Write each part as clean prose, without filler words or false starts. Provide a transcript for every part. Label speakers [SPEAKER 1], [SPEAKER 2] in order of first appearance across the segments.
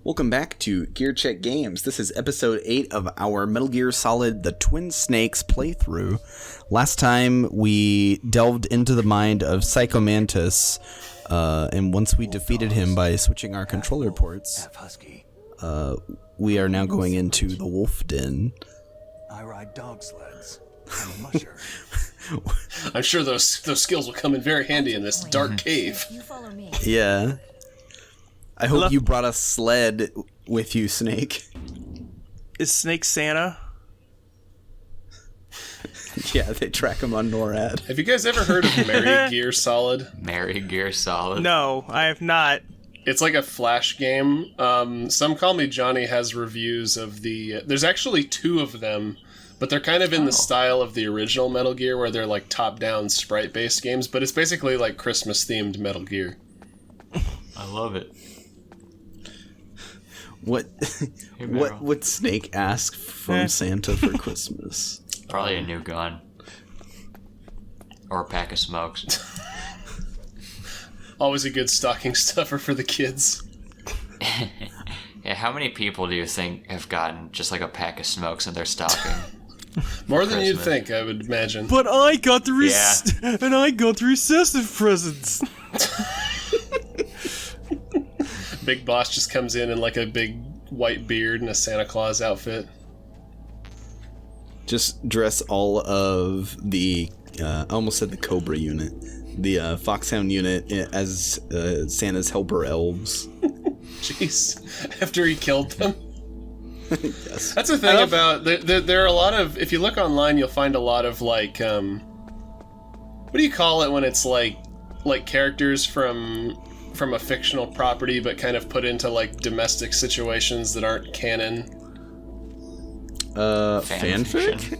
[SPEAKER 1] Welcome back to Gear Check Games. This is episode 8 of our Metal Gear Solid The Twin Snakes playthrough. Last time we delved into the mind of Psycho Mantis, and once we defeated him by switching our controller ports, we are now going into the Wolf Den.
[SPEAKER 2] I ride dog sleds. I'm a musher.
[SPEAKER 3] I'm sure those skills will come in very handy in this dark cave.
[SPEAKER 4] You follow me.
[SPEAKER 1] Yeah. I hope you brought a sled with you, Snake.
[SPEAKER 5] Is Snake Santa?
[SPEAKER 1] Yeah, they track him on NORAD.
[SPEAKER 3] Have you guys ever heard of Metal Gear Solid?
[SPEAKER 6] Metal Gear Solid?
[SPEAKER 5] No, I have not.
[SPEAKER 3] It's like a Flash game. Some Call Me Johnny has reviews of the... there's actually 2 of them, but they're kind of in the style of the original Metal Gear, where they're like top-down sprite-based games, but it's basically like Christmas-themed Metal Gear.
[SPEAKER 6] I love it.
[SPEAKER 1] What would Snake ask from Santa for Christmas?
[SPEAKER 6] Probably a new gun. Or a pack of smokes.
[SPEAKER 3] Always a good stocking stuffer for the kids.
[SPEAKER 6] Yeah, how many people do you think have gotten just like a pack of smokes in their stocking?
[SPEAKER 3] More than you'd think, I would imagine.
[SPEAKER 5] But I got the recessive presents.
[SPEAKER 3] Big Boss just comes in like a big white beard and a Santa Claus outfit.
[SPEAKER 1] Just dress all of the, I almost said the Cobra unit, the Foxhound unit as Santa's helper elves.
[SPEAKER 3] Jeez, after he killed them.
[SPEAKER 1] Yes.
[SPEAKER 3] That's the thing about, there are a lot of, if you look online, you'll find a lot of like, what do you call it when it's like characters from a fictional property, but kind of put into like domestic situations that aren't canon.
[SPEAKER 1] Fanfic?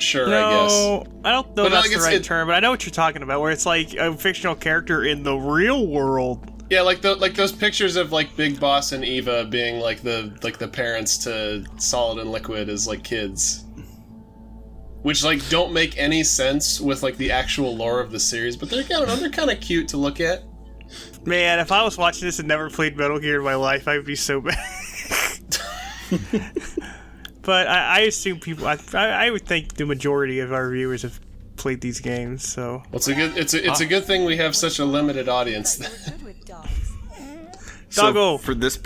[SPEAKER 3] Sure,
[SPEAKER 5] No,
[SPEAKER 3] I guess.
[SPEAKER 5] I don't know if that's the right term, but I know what you're talking about, where it's like a fictional character in the real world.
[SPEAKER 3] Yeah, like those pictures of like Big Boss and Eva being like the parents to Solid and Liquid as like kids. Which like don't make any sense with like the actual lore of the series, but they're kind of cute to look at.
[SPEAKER 5] Man, if I was watching this and never played Metal Gear in my life, I would be so bad. But I assume people... I would think the majority of our viewers have played these games, so...
[SPEAKER 3] Well, it's a good thing we have such a limited audience.
[SPEAKER 5] Doggo!
[SPEAKER 1] So for this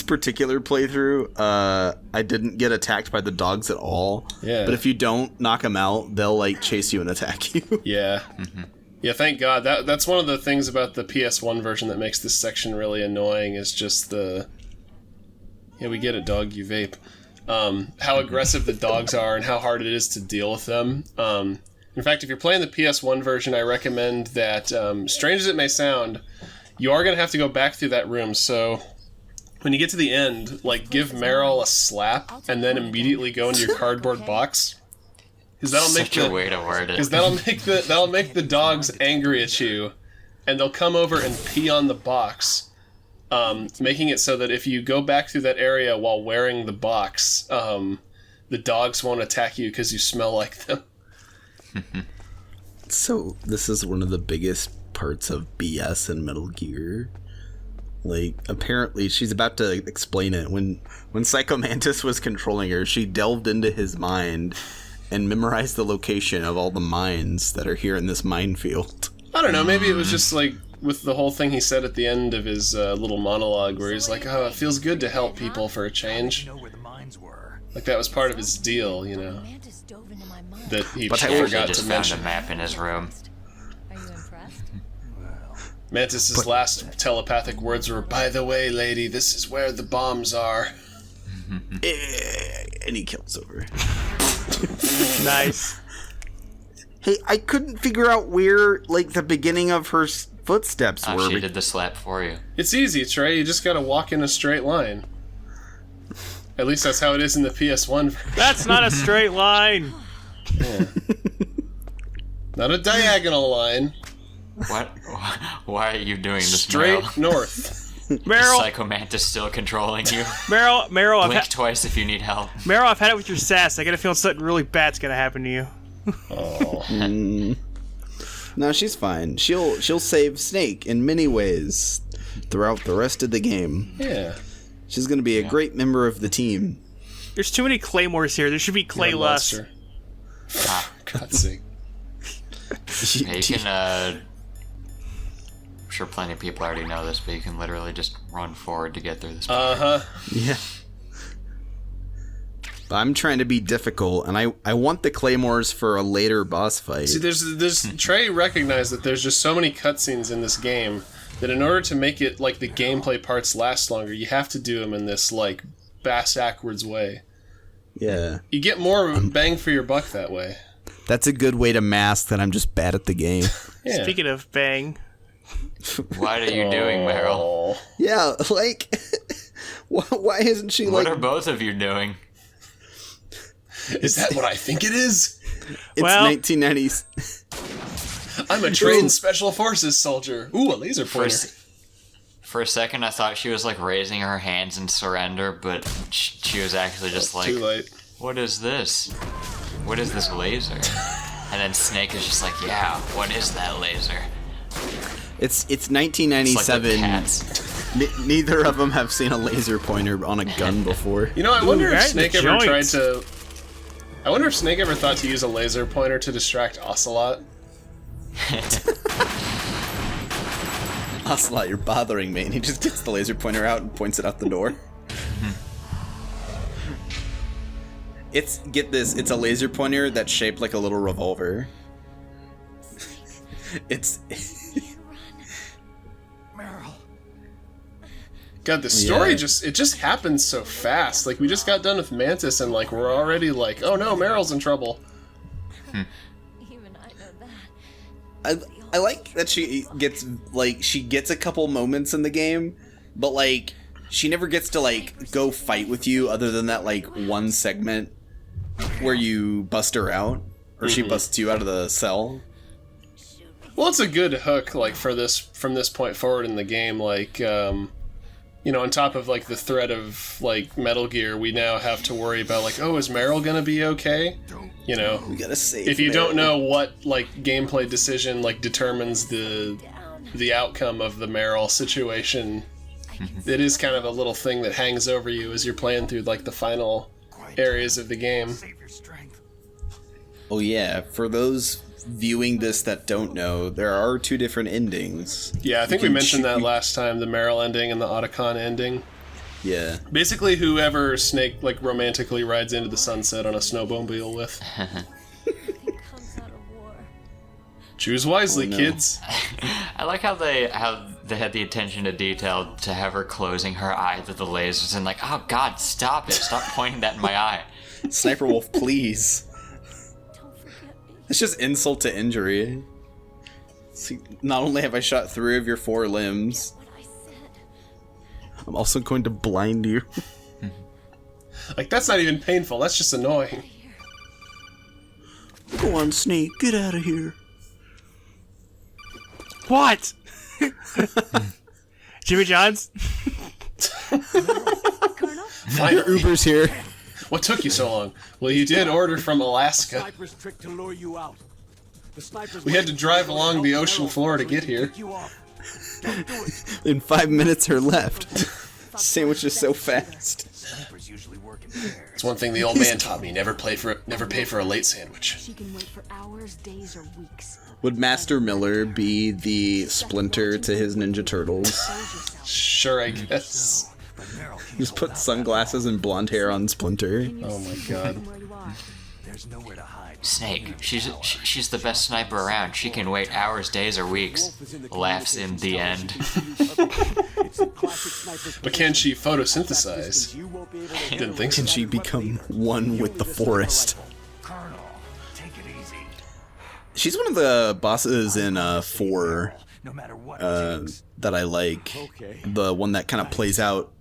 [SPEAKER 1] particular playthrough, I didn't get attacked by the dogs at all.
[SPEAKER 3] Yeah.
[SPEAKER 1] But if you don't knock them out, they'll like chase you and attack you.
[SPEAKER 3] Yeah. Mm-hmm. Yeah, thank God. That's one of the things about the PS1 version that makes this section really annoying, is just the... Yeah, we get it, dog, you vape. How aggressive the dogs are and how hard it is to deal with them. In fact, if you're playing the PS1 version, I recommend that, strange as it may sound, you are going to have to go back through that room, so when you get to the end, like, give Meryl a slap and then immediately go into your cardboard box. Because that'll make
[SPEAKER 6] Such a way to word it.
[SPEAKER 3] Because that'll make the dogs angry at you, and they'll come over and pee on the box, making it so that if you go back through that area while wearing the box, the dogs won't attack you because you smell like them.
[SPEAKER 1] So this is one of the biggest parts of BS in Metal Gear. Like, apparently, she's about to explain it. When Psycho Mantis was controlling her, she delved into his mind and memorized the location of all the mines that are here in this minefield.
[SPEAKER 3] I don't know, maybe it was just like with the whole thing he said at the end of his little monologue where he's like, oh, it feels good to help people for a change. Like that was part of his deal, you know. That he forgot to mention.
[SPEAKER 6] Found a map in his room.
[SPEAKER 4] Are you impressed?
[SPEAKER 3] Mantis's last telepathic words were, by the way, lady, this is where the bombs are.
[SPEAKER 1] And he kills over.
[SPEAKER 5] Nice.
[SPEAKER 1] Hey, I couldn't figure out where, like, the beginning of her footsteps were.
[SPEAKER 6] She did the slap for you.
[SPEAKER 3] It's easy, Trey. You just gotta walk in a straight line. At least that's how it is in the PS1 version.
[SPEAKER 5] That's not a straight line.
[SPEAKER 3] Yeah. Not a diagonal line.
[SPEAKER 6] What? Why are you doing this,
[SPEAKER 3] Straight
[SPEAKER 6] Meryl?
[SPEAKER 3] north.
[SPEAKER 5] Meryl,
[SPEAKER 6] Is Psycho Mantis still controlling you?
[SPEAKER 5] Meryl,
[SPEAKER 6] Blink twice if you need help.
[SPEAKER 5] Meryl, I've had it with your sass. I got a feeling something really bad's gonna happen to you.
[SPEAKER 3] Oh.
[SPEAKER 1] No, she's fine. She'll save Snake in many ways. throughout the rest of the game.
[SPEAKER 3] Yeah.
[SPEAKER 1] She's going to be a great member of the team.
[SPEAKER 5] There's too many claymores here. There should be clay
[SPEAKER 3] You're a
[SPEAKER 5] less.
[SPEAKER 3] monster. God's sake.
[SPEAKER 6] Yeah, you can, I'm sure plenty of people already know this, but you can literally just run forward to get through this.
[SPEAKER 1] Yeah. I'm trying to be difficult, and I want the claymores for a later boss fight.
[SPEAKER 3] See, there's Trey recognized that there's just so many cutscenes in this game that in order to make it like the gameplay parts last longer, you have to do them in this like bass-ackwards way.
[SPEAKER 1] Yeah.
[SPEAKER 3] You get more bang for your buck that way.
[SPEAKER 1] That's a good way to mask that I'm just bad at the game.
[SPEAKER 3] Yeah.
[SPEAKER 5] Speaking of bang,
[SPEAKER 6] What are you doing, Meryl?
[SPEAKER 3] Oh.
[SPEAKER 1] Yeah, like, why isn't she
[SPEAKER 6] What
[SPEAKER 1] like...
[SPEAKER 6] are both of you doing?
[SPEAKER 3] Is that what I think it is?
[SPEAKER 1] It's
[SPEAKER 5] Well-
[SPEAKER 1] 1990s.
[SPEAKER 3] I'm a trained special forces soldier. Ooh, a laser
[SPEAKER 6] For a,
[SPEAKER 3] pointer.
[SPEAKER 6] s- for a second, I thought she was like raising her hands in surrender, but she was actually just like,
[SPEAKER 3] Too late.
[SPEAKER 6] "What is this? What is this laser?" And then Snake is just like, "Yeah, what is that laser?"
[SPEAKER 1] It's
[SPEAKER 6] It's like the
[SPEAKER 1] 1997.
[SPEAKER 6] cats.
[SPEAKER 1] Neither of them have seen a laser pointer on a gun before.
[SPEAKER 3] You know, I wonder if
[SPEAKER 5] right in
[SPEAKER 3] Snake
[SPEAKER 5] the
[SPEAKER 3] ever tried
[SPEAKER 5] joints.
[SPEAKER 3] to. I wonder if Snake ever thought to use a laser pointer to distract Ocelot.
[SPEAKER 1] Ocelot, you're bothering me. And he just gets the laser pointer out and points it out the door. Get this, it's a laser pointer that's shaped like a little revolver. It's...
[SPEAKER 2] Meryl.
[SPEAKER 3] God, the story
[SPEAKER 1] Yeah.
[SPEAKER 3] just happens so fast. Like, we just got done with Mantis and, like, we're already like, oh no, Meryl's in trouble.
[SPEAKER 4] Even I know that.
[SPEAKER 1] I like that she gets a couple moments in the game, but like she never gets to like go fight with you other than that like one segment where you bust her out or she busts you out of the cell.
[SPEAKER 3] Well, it's a good hook, like, from this point forward in the game. Like, you know, on top of like the threat of like Metal Gear, we now have to worry about like, oh, is Meryl gonna be okay? You know,
[SPEAKER 1] We gotta save.
[SPEAKER 3] if you
[SPEAKER 1] Meryl.
[SPEAKER 3] don't know what like gameplay decision like determines the outcome of the Meryl situation, it is kind of a little thing that hangs over you as you're playing through like the final areas of the game.
[SPEAKER 2] Save your strength.
[SPEAKER 1] Oh yeah, for those viewing this that don't know, there are two different endings.
[SPEAKER 3] Yeah, I think
[SPEAKER 1] You
[SPEAKER 3] we
[SPEAKER 1] can
[SPEAKER 3] mentioned that
[SPEAKER 1] choose-
[SPEAKER 3] last time, the Meryl ending and the Otacon ending.
[SPEAKER 1] Yeah.
[SPEAKER 3] Basically, whoever Snake like romantically rides into the sunset on a snowmobile with.
[SPEAKER 4] It comes out of war.
[SPEAKER 3] Choose wisely,
[SPEAKER 1] Oh, no.
[SPEAKER 3] kids.
[SPEAKER 6] I like how they had the attention to detail to have her closing her eye to the lasers and like, oh God, stop it! Stop pointing that in my eye.
[SPEAKER 1] Sniper Wolf, please.
[SPEAKER 4] Don't forget me.
[SPEAKER 1] It's just insult to injury. See, not only have I shot 3 of your 4 limbs,
[SPEAKER 4] What I said.
[SPEAKER 1] I'm also going to blind you.
[SPEAKER 3] Like, that's not even painful, that's just annoying.
[SPEAKER 1] Go on, Snake, get out of here.
[SPEAKER 5] what? Jimmy John's?
[SPEAKER 3] Finally.
[SPEAKER 1] Uber's here.
[SPEAKER 3] What took you so long? Well, you did order from Alaska.
[SPEAKER 2] Sniper's trick to lure you out. The sniper's
[SPEAKER 3] We had to drive along the ocean floor to get here.
[SPEAKER 2] Pick you off. Don't do it.
[SPEAKER 1] In 5 minutes are left. Sandwich is so fast.
[SPEAKER 2] Snipers usually work in pairs.
[SPEAKER 3] It's one thing the old man taught me: never pay for a late sandwich.
[SPEAKER 7] She can wait for hours, days, or weeks.
[SPEAKER 1] Would Master Miller be the Splinter to his Ninja Turtles?
[SPEAKER 7] Expose yourself.
[SPEAKER 3] Sure, I guess.
[SPEAKER 2] But Meryl can't
[SPEAKER 1] Just
[SPEAKER 2] hold
[SPEAKER 1] put
[SPEAKER 2] out
[SPEAKER 1] sunglasses and blonde hair on Splinter.
[SPEAKER 3] Oh my god.
[SPEAKER 7] From where you are.
[SPEAKER 2] There's nowhere to hide.
[SPEAKER 6] Snake, she's the best sniper around. She can wait hours, days, or weeks. Laughs in the end.
[SPEAKER 2] It's a classic sniper's
[SPEAKER 3] But can she
[SPEAKER 2] position.
[SPEAKER 3] photosynthesize?
[SPEAKER 2] You won't be able to
[SPEAKER 3] Didn't think so.
[SPEAKER 1] Can she become one with the forest?
[SPEAKER 2] Colonel, take it easy.
[SPEAKER 1] She's one of the bosses in 4
[SPEAKER 2] No matter what it takes.
[SPEAKER 1] that I like.
[SPEAKER 2] Okay.
[SPEAKER 1] The one that kind of plays out,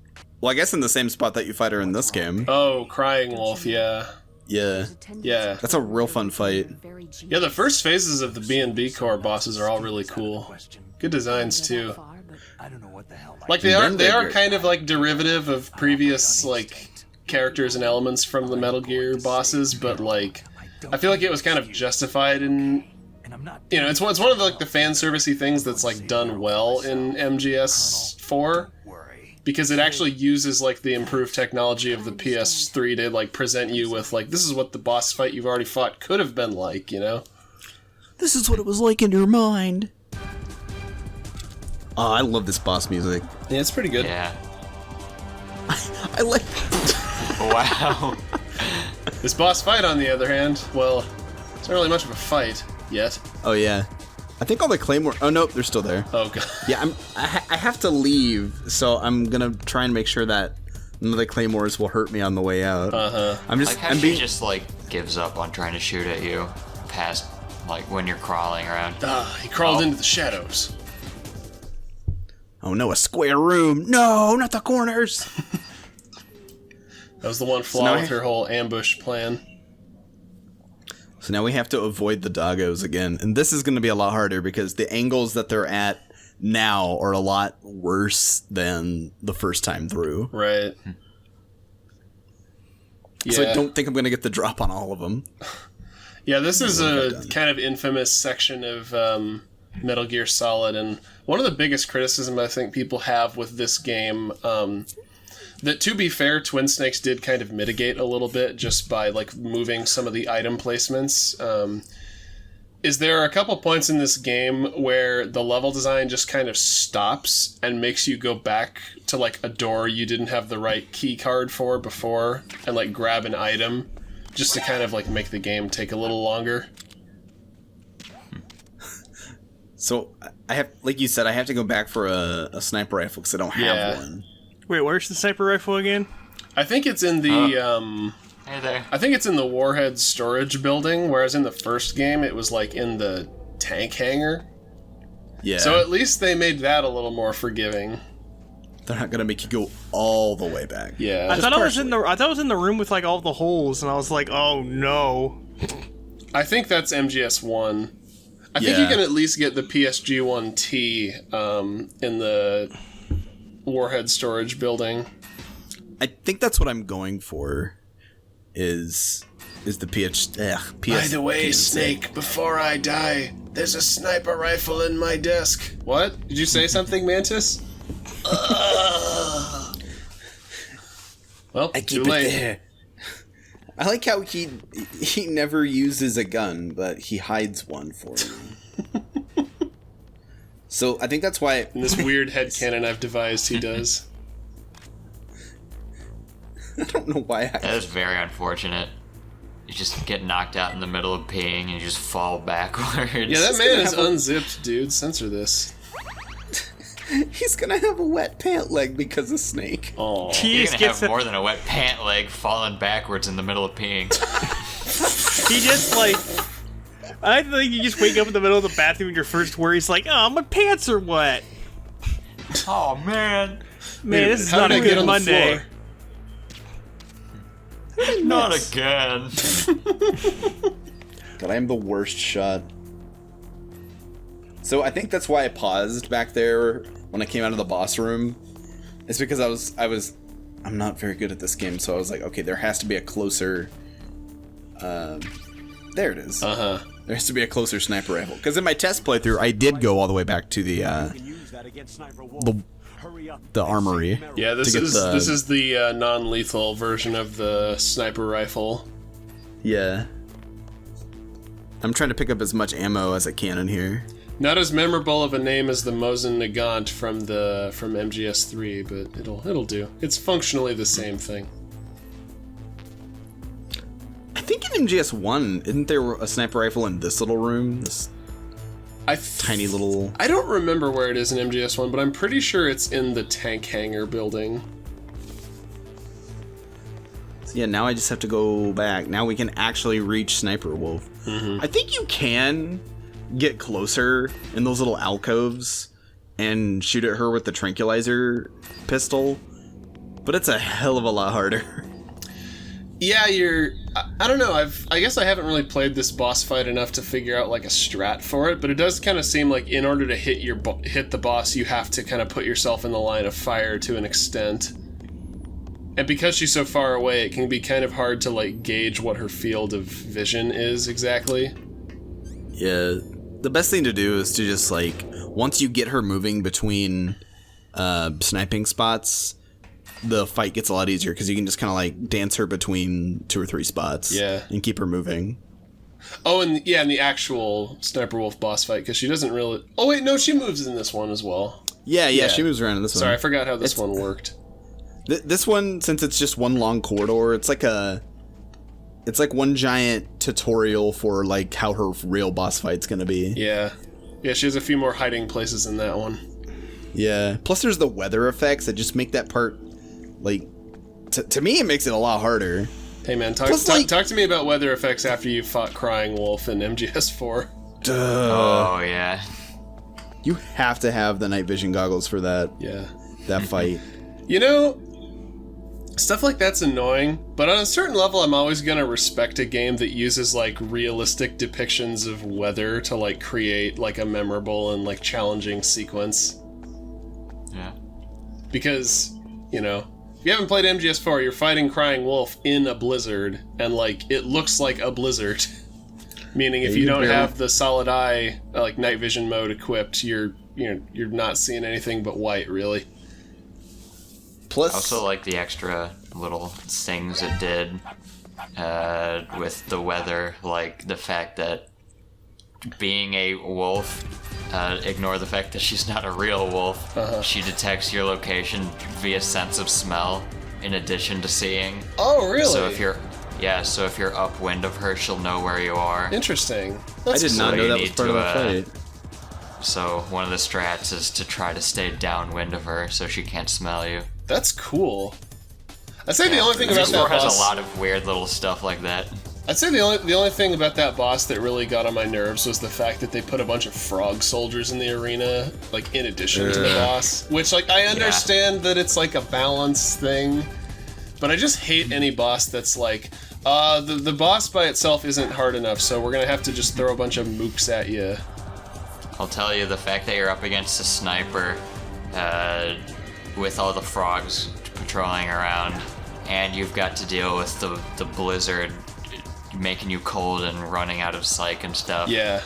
[SPEAKER 1] well, I guess in the same spot that you fight her in this game.
[SPEAKER 3] Oh, Crying Wolf, yeah.
[SPEAKER 1] Yeah.
[SPEAKER 3] Yeah.
[SPEAKER 1] That's a real fun fight.
[SPEAKER 7] Very
[SPEAKER 3] Yeah, the first phases of the B&B core bosses are all really cool.
[SPEAKER 2] Question.
[SPEAKER 3] Good designs, too.
[SPEAKER 7] far, but
[SPEAKER 2] I don't know what the hell.
[SPEAKER 3] Like, they are kind of, like, derivative of previous, like, characters and elements from the Metal Gear bosses, but, like, I feel like it was kind of justified in
[SPEAKER 2] And I'm not.
[SPEAKER 3] it's one of the fan servicey things that's like done well in MGS4,
[SPEAKER 2] Worry.
[SPEAKER 3] because it actually uses like the improved technology of the PS3 to like present you with like, this is what the boss fight you've already fought could have been like,
[SPEAKER 1] This is what it was like in your mind. Oh, I love this boss music.
[SPEAKER 3] Yeah, it's pretty good.
[SPEAKER 6] Yeah.
[SPEAKER 1] I like.
[SPEAKER 6] Wow.
[SPEAKER 3] This boss fight, on the other hand, well, it's not really much of a fight yet.
[SPEAKER 1] Oh yeah, I think all the claymore. Oh no, they're still there.
[SPEAKER 3] Oh god.
[SPEAKER 1] Yeah, I have to leave, so I'm gonna try and make sure that none of the claymores will hurt me on the way out. I'm just.
[SPEAKER 6] Like how
[SPEAKER 1] I'm
[SPEAKER 6] she
[SPEAKER 1] being.
[SPEAKER 6] just like gives up on trying to shoot at you past like when you're crawling around.
[SPEAKER 3] He crawled into the shadows.
[SPEAKER 1] Oh no, a square room. No, not the corners.
[SPEAKER 3] That was the one flaw
[SPEAKER 1] now
[SPEAKER 3] with her whole ambush plan.
[SPEAKER 1] So now we have to avoid the doggos again, and this is going to be a lot harder because the angles that they're at now are a lot worse than the first time through.
[SPEAKER 3] Right.
[SPEAKER 1] So I
[SPEAKER 3] Yeah.
[SPEAKER 1] don't think I'm going to get the drop on all of them.
[SPEAKER 3] Yeah, this is a kind of infamous section of Metal Gear Solid, and one of the biggest criticism I think people have with this game, that to be fair, Twin Snakes did kind of mitigate a little bit just by like moving some of the item placements, is there are a couple points in this game where the level design just kind of stops and makes you go back to like a door you didn't have the right key card for before and like grab an item just to kind of like make the game take a little longer.
[SPEAKER 1] So I have, like you said, I have to go back for a sniper rifle because I don't have
[SPEAKER 3] Yeah.
[SPEAKER 1] one.
[SPEAKER 5] Wait, where's the sniper rifle again?
[SPEAKER 3] I think it's in the
[SPEAKER 6] Hey there.
[SPEAKER 3] I think it's in the Warhead storage building, whereas in the first game it was like in the tank hangar.
[SPEAKER 1] Yeah.
[SPEAKER 3] So at least they made that a little more forgiving.
[SPEAKER 1] They're not going to make you go all the way back.
[SPEAKER 3] Yeah.
[SPEAKER 5] I thought it was in the room with like all the holes, and I was like, oh no.
[SPEAKER 3] I think that's MGS1. I think
[SPEAKER 1] Yeah.
[SPEAKER 3] you can at least get the PSG-1T in the Warhead storage building.
[SPEAKER 1] I think that's what I'm going for. Is the PS?
[SPEAKER 3] By the way, Snake, before I die, there's a sniper rifle in my desk. What? Did you say something, Mantis? Well,
[SPEAKER 1] I
[SPEAKER 3] too
[SPEAKER 1] keep it
[SPEAKER 3] late.
[SPEAKER 1] there. I like how he never uses a gun, but he hides one for me. So I think that's why.
[SPEAKER 3] In this weird headcanon I've devised, he does.
[SPEAKER 1] I don't know why.
[SPEAKER 6] That is very unfortunate. You just get knocked out in the middle of peeing and you just fall backwards.
[SPEAKER 3] Yeah, that man is
[SPEAKER 1] have a-
[SPEAKER 3] unzipped, dude. Censor this.
[SPEAKER 1] He's gonna have a wet pant leg because of Snake.
[SPEAKER 3] Oh,
[SPEAKER 5] He
[SPEAKER 6] You're
[SPEAKER 5] just
[SPEAKER 6] gonna
[SPEAKER 5] gets
[SPEAKER 6] have more than a wet pant leg falling backwards in the middle of peeing.
[SPEAKER 5] he just like. I think you just wake up in the middle of the bathroom and your first worry's like, oh, my pants are wet.
[SPEAKER 6] Oh man.
[SPEAKER 5] Man, this is
[SPEAKER 3] How
[SPEAKER 5] not
[SPEAKER 3] did
[SPEAKER 5] a
[SPEAKER 3] I get
[SPEAKER 5] good
[SPEAKER 3] on the
[SPEAKER 5] Monday.
[SPEAKER 3] floor?
[SPEAKER 6] Not again.
[SPEAKER 1] God, I am the worst shot. So I think that's why I paused back there when I came out of the boss room. It's because I'm not very good at this game, so I was like, okay, there has to be a closer. There it is.
[SPEAKER 3] Uh-huh.
[SPEAKER 1] There has to be a closer sniper rifle. Because in my test playthrough, I did go all the way back to the armory.
[SPEAKER 3] Yeah, this
[SPEAKER 1] to get
[SPEAKER 3] is the non-lethal version of the sniper rifle.
[SPEAKER 1] Yeah. I'm trying to pick up as much ammo as I can in here.
[SPEAKER 3] Not as memorable of a name as the Mosin Nagant from MGS3, but it'll do. It's functionally the same thing.
[SPEAKER 1] I think in MGS1, isn't there a sniper rifle in this little room? This tiny little...
[SPEAKER 3] I don't remember where it is in MGS1, but I'm pretty sure it's in the tank hangar building.
[SPEAKER 1] So yeah, now I just have to go back. Now we can actually reach Sniper Wolf.
[SPEAKER 3] Mm-hmm.
[SPEAKER 1] I think you can get closer in those little alcoves and shoot at her with the tranquilizer pistol, but it's a hell of a lot harder.
[SPEAKER 3] Yeah, I don't know. I guess I haven't really played this boss fight enough to figure out like a strat for it, but it does kind of seem like in order to hit the boss, you have to kind of put yourself in the line of fire to an extent. And because she's so far away, it can be kind of hard to like gauge what her field of vision is exactly.
[SPEAKER 1] Yeah, The best thing to do is to just, like, once you get her moving between sniping spots, the fight gets a lot easier because you can just kind of, like, dance her between 2 or 3 spots.
[SPEAKER 3] Yeah.
[SPEAKER 1] And keep her moving.
[SPEAKER 3] Oh, and in the actual Sniper Wolf boss fight, because she doesn't really... Oh, wait, no, she moves in this one as well.
[SPEAKER 1] Yeah, she moves around in this one.
[SPEAKER 3] Sorry, I forgot how this one worked.
[SPEAKER 1] This one, since it's just one long corridor, it's like one giant tutorial for, like, how her real boss fight's gonna be.
[SPEAKER 3] Yeah. Yeah, she has a few more hiding places in that one.
[SPEAKER 1] Yeah. Plus there's the weather effects that just make that part, like, to me it makes it a lot harder.
[SPEAKER 3] Hey man, talk to me about weather effects after you fought Crying Wolf in MGS4.
[SPEAKER 6] Oh, yeah.
[SPEAKER 1] You have to have the night vision goggles for that.
[SPEAKER 3] Yeah.
[SPEAKER 1] That fight.
[SPEAKER 3] You know, stuff like that's annoying, but on a certain level I'm always going to respect a game that uses, like, realistic depictions of weather to, like, create, like, a memorable and, like, challenging sequence.
[SPEAKER 6] Yeah.
[SPEAKER 3] Because, you know, if you haven't played MGS4, you're fighting Crying Wolf in a blizzard, and, like, it looks like a blizzard. Meaning if you don't have the solid eye, like, night vision mode equipped, you're not seeing anything but white, really.
[SPEAKER 1] Plus,
[SPEAKER 6] I also like the extra little things it did with the weather, like the fact that being a wolf, ignore the fact that she's not a real wolf, she detects your location via sense of smell in addition to seeing.
[SPEAKER 3] Oh, really?
[SPEAKER 6] So if you're upwind of her, she'll know where you are.
[SPEAKER 3] Interesting.
[SPEAKER 1] I did not
[SPEAKER 6] So
[SPEAKER 1] know
[SPEAKER 6] you
[SPEAKER 1] that was
[SPEAKER 6] need
[SPEAKER 1] part of
[SPEAKER 6] to,
[SPEAKER 1] the fight.
[SPEAKER 6] So one of the strats is to try to stay downwind of her so she can't smell you.
[SPEAKER 3] That's cool. I'd say the only thing about that
[SPEAKER 6] MGS4 has
[SPEAKER 3] boss...
[SPEAKER 6] a lot of weird little stuff like that.
[SPEAKER 3] I'd say the only thing about that boss that really got on my nerves was the fact that they put a bunch of frog soldiers in the arena, like, in addition to the boss. Which, like, I understand that it's, like, a balance thing, but I just hate any boss that's like, the boss by itself isn't hard enough, so we're gonna have to just throw a bunch of mooks at you.
[SPEAKER 6] I'll tell you, the fact that you're up against a sniper with all the frogs patrolling around, and you've got to deal with the blizzard making you cold and running out of psych and stuff.
[SPEAKER 3] Yeah.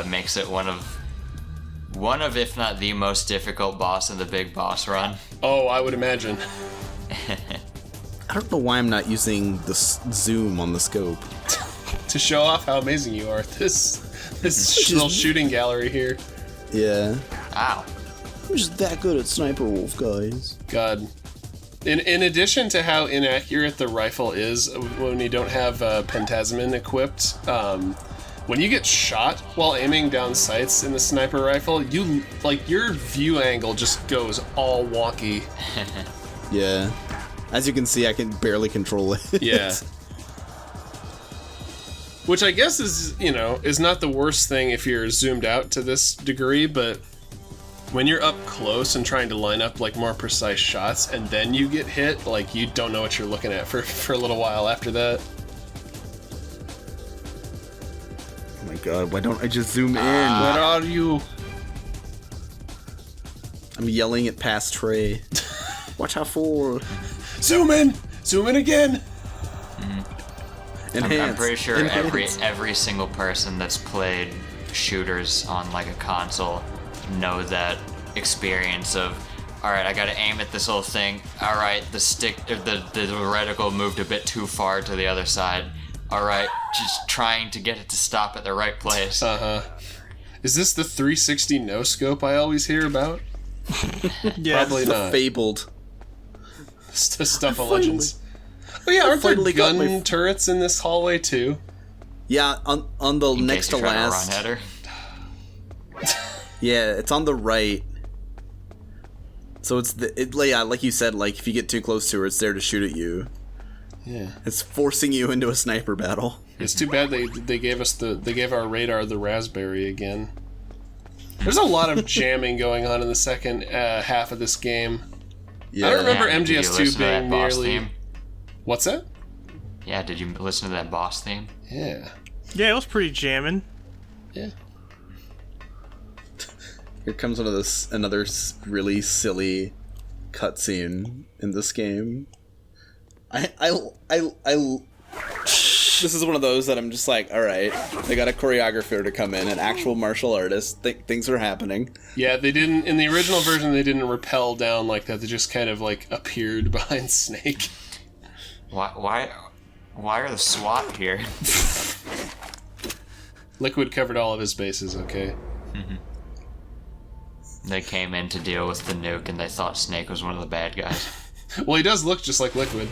[SPEAKER 6] Makes it one of, if not the most difficult boss in the big boss run.
[SPEAKER 3] Oh, I would imagine.
[SPEAKER 1] I don't know why I'm not using the zoom on the scope.
[SPEAKER 3] To show off how amazing you are. This little shooting gallery here.
[SPEAKER 1] Yeah.
[SPEAKER 6] Ow.
[SPEAKER 1] I'm just that good at Sniper Wolf, guys.
[SPEAKER 3] God. In addition to how inaccurate the rifle is when you don't have Pentasmin equipped, when you get shot while aiming down sights in the sniper rifle, your view angle just goes all wonky.
[SPEAKER 1] Yeah. As you can see, I can barely control it.
[SPEAKER 3] Yeah. Which I guess is not the worst thing if you're zoomed out to this degree, but when you're up close and trying to line up, like, more precise shots and then you get hit, like, you don't know what you're looking at for a little while after that.
[SPEAKER 1] Oh my god, why don't I just zoom in?
[SPEAKER 3] Where are you?
[SPEAKER 1] I'm yelling at past Trey. Watch out for.
[SPEAKER 3] Zoom in! Zoom in again!
[SPEAKER 1] Enhance.
[SPEAKER 6] I'm pretty sure
[SPEAKER 1] Enhance.
[SPEAKER 6] every single person that's played shooters on, like, a console know that experience of, alright, I gotta aim at this little thing, alright, the reticle moved a bit too far to the other side, alright, just trying to get it to stop at the right place.
[SPEAKER 3] Is this the 360 no-scope I always hear about?
[SPEAKER 5] Yeah,
[SPEAKER 3] Probably
[SPEAKER 1] The
[SPEAKER 3] not.
[SPEAKER 1] fabled.
[SPEAKER 3] Stuff of legends. Oh yeah, aren't there
[SPEAKER 1] finally got my
[SPEAKER 3] gun turrets in this hallway too?
[SPEAKER 1] Yeah, on the
[SPEAKER 6] In
[SPEAKER 1] next
[SPEAKER 6] case
[SPEAKER 1] to
[SPEAKER 6] you're trying
[SPEAKER 1] last.
[SPEAKER 6] run header.
[SPEAKER 1] Yeah, it's on the right. So it's like you said, like, if you get too close to her, it's there to shoot at you.
[SPEAKER 3] Yeah.
[SPEAKER 1] It's forcing you into a sniper battle.
[SPEAKER 3] It's too bad they gave our radar the raspberry again. There's a lot of jamming going on in the second half of this game.
[SPEAKER 1] Yeah.
[SPEAKER 3] I don't remember
[SPEAKER 6] Yeah, did you
[SPEAKER 3] MGS2
[SPEAKER 6] listen to that
[SPEAKER 3] being
[SPEAKER 6] boss
[SPEAKER 3] nearly.
[SPEAKER 6] theme?
[SPEAKER 3] What's that?
[SPEAKER 6] Yeah, did you listen to that boss theme?
[SPEAKER 3] Yeah.
[SPEAKER 5] yeah, it was pretty jamming.
[SPEAKER 3] Yeah.
[SPEAKER 1] Here comes another really silly cutscene in this game. I this is one of those that I'm just like, all right, they got a choreographer to come in, an actual martial artist. Things are happening.
[SPEAKER 3] Yeah, they didn't in the original version. They didn't rappel down like that. They just kind of like appeared behind Snake.
[SPEAKER 6] Why are the SWAT here?
[SPEAKER 3] Liquid covered all of his bases. Okay.
[SPEAKER 6] They came in to deal with the nuke, and they thought Snake was one of the bad guys.
[SPEAKER 3] Well, he does look just like Liquid.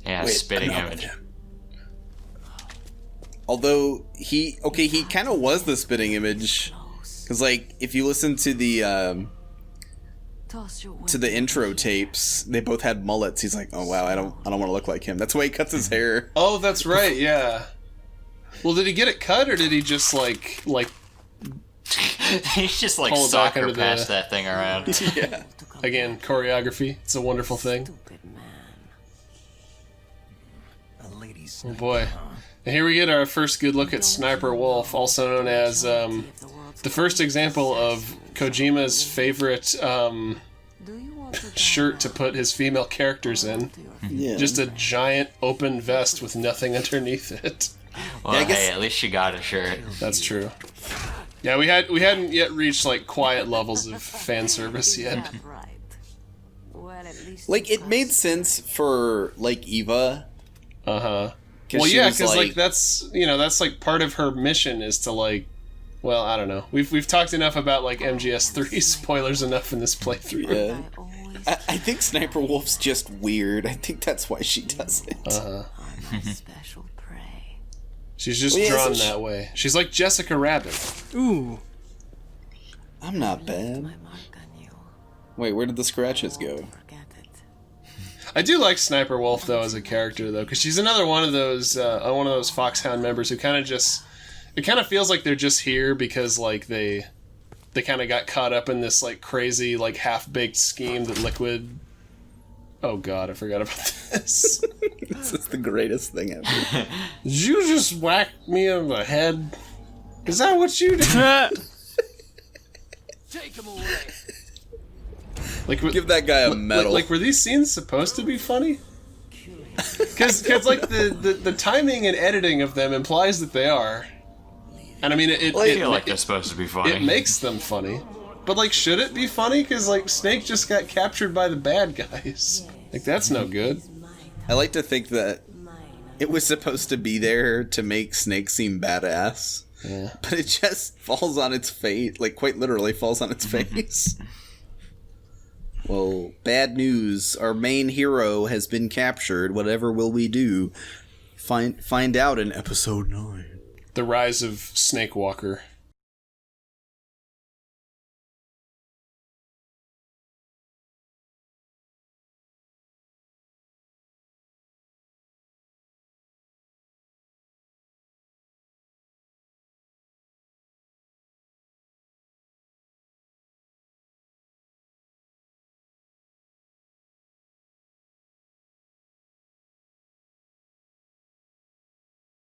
[SPEAKER 6] Yeah,
[SPEAKER 1] Wait,
[SPEAKER 6] spitting
[SPEAKER 1] enough of
[SPEAKER 6] image.
[SPEAKER 1] him. Although he kind of was the spitting image, because like if you listen to the intro tapes, they both had mullets. He's like, oh wow, I don't want to look like him. That's why he cuts his hair.
[SPEAKER 3] Oh, that's right. Yeah. Well, did he get it cut, or did he just like?
[SPEAKER 6] He's just like
[SPEAKER 3] Pull it back
[SPEAKER 6] soccer
[SPEAKER 3] under
[SPEAKER 6] pass
[SPEAKER 3] the-
[SPEAKER 6] that thing around.
[SPEAKER 1] Yeah.
[SPEAKER 3] Again, choreography. It's a wonderful thing.
[SPEAKER 7] Stupid man.
[SPEAKER 2] A lady's
[SPEAKER 3] Oh boy. And here we get our first good look at Sniper Wolf, also known as the first example of Kojima's favorite
[SPEAKER 7] Do you want to
[SPEAKER 3] shirt to put his female characters in.
[SPEAKER 1] Yeah.
[SPEAKER 3] Just a giant open vest with nothing underneath it.
[SPEAKER 6] Well,
[SPEAKER 1] I guess-
[SPEAKER 6] hey, at least she got a shirt.
[SPEAKER 3] That's true. Yeah, we hadn't yet reached like quiet levels of fan service yet.
[SPEAKER 7] right? Well, at least
[SPEAKER 1] Like it made sense for like Eva.
[SPEAKER 3] Uh huh.
[SPEAKER 1] 'Cause
[SPEAKER 3] Well,
[SPEAKER 1] she
[SPEAKER 3] yeah,
[SPEAKER 1] was
[SPEAKER 3] because like that's that's like part of her mission is to like, well, I don't know. We've talked enough about like MGS3 spoilers enough in this playthrough.
[SPEAKER 1] Yeah.
[SPEAKER 7] I always
[SPEAKER 1] I think Sniper Wolf's just weird. I think that's why she does it.
[SPEAKER 3] Uh-huh.
[SPEAKER 7] my special prey.
[SPEAKER 3] She's just
[SPEAKER 1] Well, yeah,
[SPEAKER 3] drawn
[SPEAKER 1] so
[SPEAKER 3] that way. She's like Jessica Rabbit.
[SPEAKER 5] Ooh.
[SPEAKER 1] I'm not bad.
[SPEAKER 7] My mark on you.
[SPEAKER 1] Wait, where did the scratches go?
[SPEAKER 7] Forget it.
[SPEAKER 3] I do like Sniper Wolf though as a character though, because she's another one of those Foxhound members who kind of just. It kind of feels like they're just here because like they kind of got caught up in this like crazy like half-baked scheme that Liquid. Oh God, I forgot about this.
[SPEAKER 1] This is the greatest thing ever.
[SPEAKER 3] Did you just whack me on the head? Is that what you did?
[SPEAKER 2] Take him away.
[SPEAKER 3] Like,
[SPEAKER 1] Give that guy a medal.
[SPEAKER 3] like, were these scenes supposed to be funny? Because like the timing and editing of them implies that they are, and I mean
[SPEAKER 6] I feel like they're supposed to be funny.
[SPEAKER 3] it makes them funny, but like should it be funny? Because like Snake just got captured by the bad guys. Like that's no good.
[SPEAKER 1] I like to think that it was supposed to be there to make Snake seem badass, but it just falls on its face, like quite literally falls on its face. Well, bad news. Our main hero has been captured. Whatever will we do? Find out in episode 9.
[SPEAKER 3] The rise of Snake Walker.